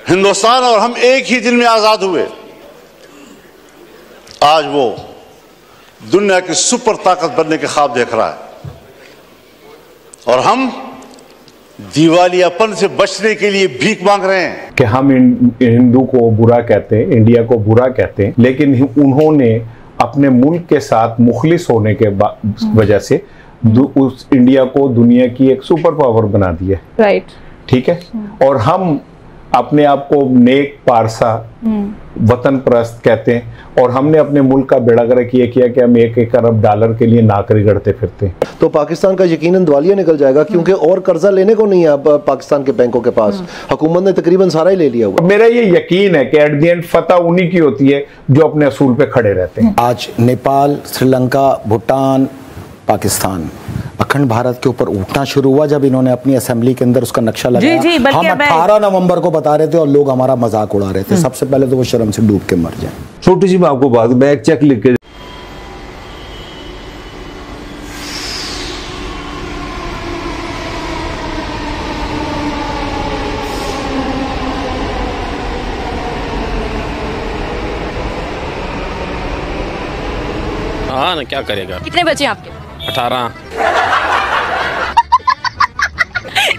हिंदुस्तान और हम एक ही दिन में आजाद हुए। आज वो दुनिया की सुपर ताकत बनने के ख्वाब देख रहा है और हम दिवालियापन से बचने के लिए भीख मांग रहे हैं कि हम हिंदू को बुरा कहते हैं, इंडिया को बुरा कहते हैं, लेकिन उन्होंने अपने मुल्क के साथ मुखलिस होने के वजह से उस इंडिया को दुनिया की एक सुपर पावर बना दिया। राइट, ठीक है। और हम अपने आप को नेक पारसा वतन परस्त कहते हैं और हमने अपने मुल्क का बेड़ा गर्क ये किया कि हम $1 अरब डॉलर के लिए नाक रगड़ते फिरते हैं। तो पाकिस्तान का यकीनन दिवालिया निकल जाएगा, क्योंकि और कर्जा लेने को नहीं है अब पाकिस्तान के बैंकों के पास। हुकूमत ने तकरीबन सारा ही ले लिया हुआ। मेरा ये यकीन है कि एट द एंड फतह उन्हीं की होती है जो अपने असूल पे खड़े रहते हैं। आज नेपाल, श्रीलंका, भूटान, पाकिस्तान अखंड भारत के ऊपर उठना शुरू हुआ जब इन्होंने अपनी असेंबली के अंदर उसका नक्शा लगाया। हम 18 नवंबर को बता रहे थे और लोग हमारा मजाक उड़ा रहे थे। सबसे पहले तो वो शर्म से डूब के मर जाए। छोटी सी मैं आपको बात, मैं एक चेक लिख के हाँ ना, क्या करेगा। कितने बच्चे आपके? 18।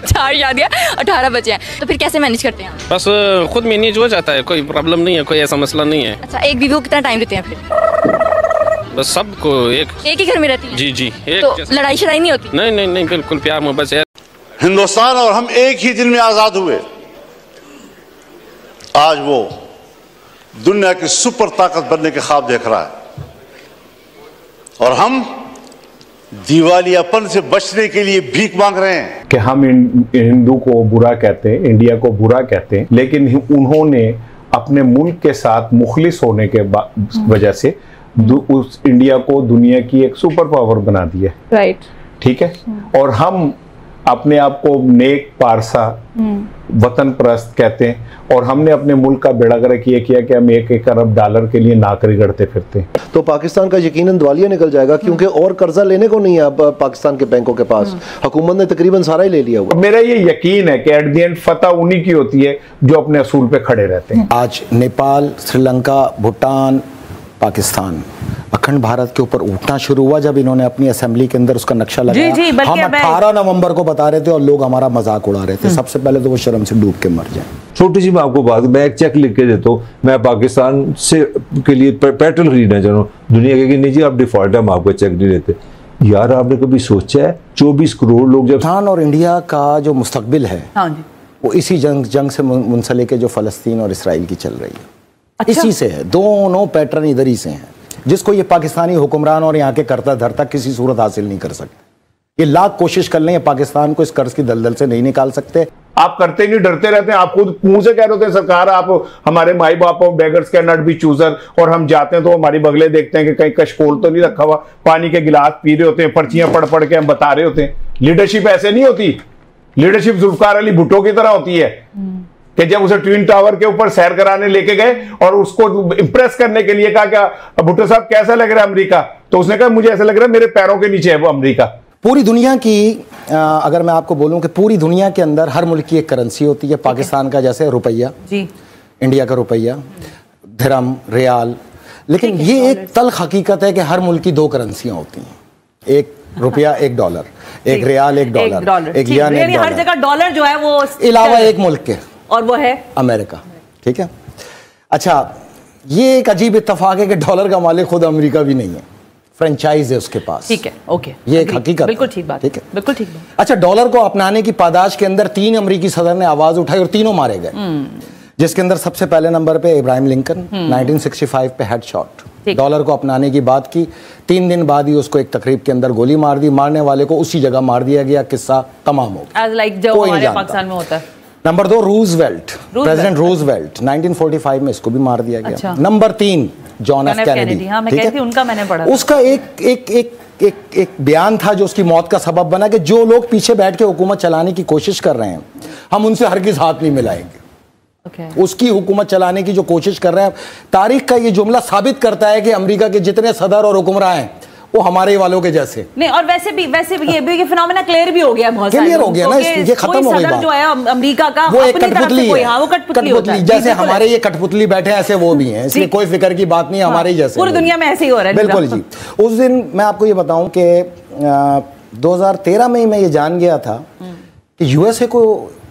4 शादियाँ, 18 बच्चे हैं, तो फिर कैसे मैनेज करते हैं? बस खुद मैनेज हो जाता है, कोई प्रॉब्लम नहीं है, कोई ऐसा मसला नहीं है। अच्छा, एक बीवी को कितना टाइम देते हैं फिर? बस सबको एक ही घर में रहती है? जी एक तो लड़ाई शड़ाई नहीं होती? नहीं, बिल्कुल प्यार मोहब्बत है। हिंदुस्तान और हम एक ही दिन में आजाद हुए। आज वो दुनिया की सुपर ताकत बनने के ख्वाब देख रहा है और हम दिवालियापन से बचने के लिए भीख मांग रहे हैं कि हम हिंदू को बुरा कहते हैं, इंडिया को बुरा कहते हैं, लेकिन उन्होंने अपने मुल्क के साथ मुखलिस होने के वजह से उस इंडिया को दुनिया की एक सुपर पावर बना दिया। राइट, ठीक है। और हम अपने आप को नेक पारसा वतन परस्त कहते हैं और हमने अपने मुल्क का बेड़ा गर्क ये किया कि हम $1 अरब डॉलर के लिए नाक रगड़ते फिरते हैं। तो पाकिस्तान का यकीनन दिवालिया निकल जाएगा, क्योंकि और कर्जा लेने को नहीं है अब पाकिस्तान के बैंकों के पास। हुकूमत ने तकरीबन सारा ही ले लिया हुआ। मेरा ये यकीन है कि एट द एंड फतह उन्हीं की होती है जो अपने असूल पे खड़े रहते हैं। आज नेपाल, श्रीलंका, भूटान, पाकिस्तान अखंड भारत के ऊपर उठना शुरू हुआ जब इन्होंने अपनी असेंबली के अंदर उसका नक्शा लगाया। हम 18 नवंबर को बता रहे थे और लोग हमारा मजाक उड़ा रहे थे। सबसे पहले तो वो शर्म से डूब के मर जाए। छोटी सी मैं आपको बात, मैं एक चेक लिख के देता हूँ, मैं पाकिस्तान से के लिए पेट्रोल खरीदना चाह रहा हूँ, दुनिया के नहीं जी आप डिफॉल्ट है, हम आपको चेक नहीं देते। यार आपने कभी सोचा है 24 करोड़ लोग जब पाकिस्तान और इंडिया का जो मुस्तकबिल है वो इसी जंग से मुंसलिक है जो फलस्तीन और इसराइल की चल रही है। अच्छा। इसी से है, दोनों पैटर्न इधर ही से हैं, जिसको ये पाकिस्तानी हुक्मरान और यहाँ के करता धरता किसी सूरत हासिल नहीं कर सकते। ये लाख कोशिश कर लें, पाकिस्तान को इस कर्ज की दलदल से नहीं निकाल सकते। आप करते नहीं, डरते रहते हैं। आप खुद मुंह से कह रहे होते हैं सरकार आप हमारे माई बाप हो, beggars can not be chooser, और हम जाते हैं तो हमारी बगले देखते हैं कि कहीं कशकोल तो नहीं रखा हुआ, पानी के गिलास पी रहे होते हैं, पर्चियां पढ़ पढ़ के हम बता रहे होते हैं। लीडरशिप ऐसे नहीं होती। लीडरशिप जुल्फकार अली भुट्टो की तरह होती है कि जब उसे ट्विन टावर के ऊपर सैर कराने लेके गए और उसको इंप्रेस करने के लिए कहा, क्या भुट्टो साहब कैसा लग रहा है अमेरिका? तो उसने कहा मुझे ऐसा लग रहा है मेरे पैरों के नीचे है वो अमेरिका। पूरी दुनिया की अगर मैं आपको बोलूं कि पूरी दुनिया के अंदर हर मुल्क की एक करेंसी होती है। पाकिस्तान का जैसे रुपया, इंडिया का रुपया, दिरहम, रियाल। लेकिन ये एक तल्ख हकीकत है कि हर मुल्क की 2 करेंसियां होती हैं, एक रुपया, एक डॉलर, एक रियाल, एक डॉलर, एक यान, एक हर जगह डॉलर जो है वो अलावा एक मुल्क के, और वो है अमेरिका। ठीक है। अच्छा, ये एक अजीब इत्तेफाक है कि डॉलर का मालिक खुद अमेरिका भी नहीं है, फ्रेंचाइज है उसके पास। ठीक है, ओके, ये एक हकीकत, बिल्कुल ठीक बात, ठीक है, बिल्कुल ठीक बात। अच्छा, डॉलर को अपनाने की पादाश के अंदर 3 अमेरिकी सदर ने आवाज उठाई और तीनों मारे गए, जिसके अंदर सबसे पहले नंबर पे इब्राहिम लिंकन 1965 पे हेडशॉट। डॉलर को अपनाने की बात की, 3 दिन बाद ही उसको एक तकरीब के अंदर गोली मार दी, मारने वाले को उसी जगह मार दिया गया, किस्सा तमाम हो गया। कोई हमारे पाकिस्तान में होता है। नंबर 2 रूजवेल्ट, प्रेसिडेंट रूजवेल्ट 1945 में इसको भी मार दिया गया। अच्छा। नंबर 3 जॉन एफ कैनेडी, हाँ, मैं कहती हूं उनका मैंने पढ़ा। उसका एक बयान था जो उसकी मौत का सबब बना कि जो लोग पीछे बैठ के हुकूमत चलाने की कोशिश कर रहे हैं हम उनसे हरगिज हाथ नहीं मिलाएंगे। उसकी हुकूमत चलाने की जो कोशिश कर रहे हैं, तारीख का ये जुमला साबित करता है कि अमेरिका के जितने सदर और हुक्मरान हैं वो हमारे वालों के जैसे नहीं, और वैसे भी ये फिनोमेना क्लियर भी हो गया, बहुत क्लियर हो गया ना, ये खत्म हो गई बात। जो है अमेरिका का वो एक अपनी तरफ कठपुतली से कोई, है, हाँ, वो कठपुतली होता है। जैसे हमारे ये कठपुतली बैठे हैं ऐसे वो भी हैं, इसलिए कोई फिक्र की बात नहीं, हमारे ही जैसे पूरी दुनिया में ऐसे ही हो रहा है। बिल्कुल जी। उस दिन मैं आपको ये बताऊं कि 2013 में ही मैं ये जान गया था कि यूएसए को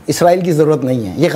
इसराइल की जरूरत नहीं है। ये